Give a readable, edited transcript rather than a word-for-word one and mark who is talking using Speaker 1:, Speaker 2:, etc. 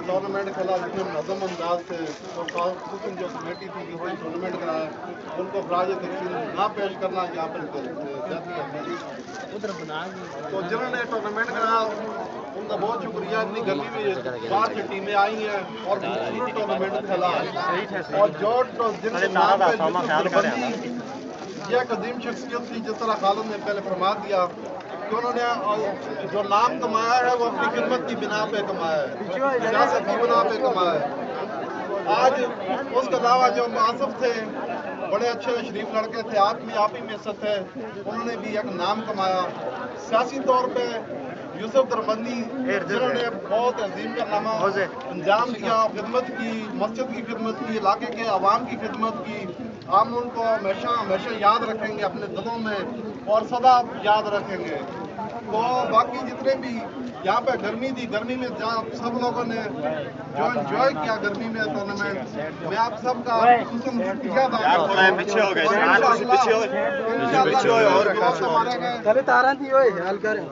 Speaker 1: Tournament کھیلا جس میں منظم انداز سے جو کمیٹی تھی جس نے ٹورنامنٹ کرایا ان کو خراج تحسین نہ پیش کرنا یہاں پر تو جنہوں نے ٹورنامنٹ کرایا ان کا بہت شکریہ. اتنی گرمی میں باہر سے ٹیمیں آئی ہیں اور ٹورنامنٹ کھیلا اور جو جن کے نام پہ یہ قدیم شخصیت تھی جس طرح خالد نے پہلے فرما دیا کہ انہوں نے جو نام کمایا ہے وہ اپنی خدمت کی بنا پہ کمایا ہے, سیاست کی بنا پہ کمایا ہے. آج اس کے علاوہ جو آصف تھے بڑے اچھے شریف لڑکے تھے, آپ ہی میں سے تھے, انہوں نے بھی ایک نام کمایا. سیاسی طور پہ یوسف دربندی جنہوں نے بہت عظیم کارنامہ انجام دیا, خدمت کی, مسجد کی خدمت کی, علاقے کے عوام کی خدمت کی. ہم ان کو ہمیشہ یاد رکھیں گے اپنے دلوں میں اور سدا یاد رکھیں گے. تو باقی جتنے بھی یہاں پہ گرمی تھی, گرمی میں سب لوگوں نے جو انجوائے کیا گرمی میں ٹورنامنٹ, میں آپ سب کا خصوصاً شکریہ ادا کرتا ہوں.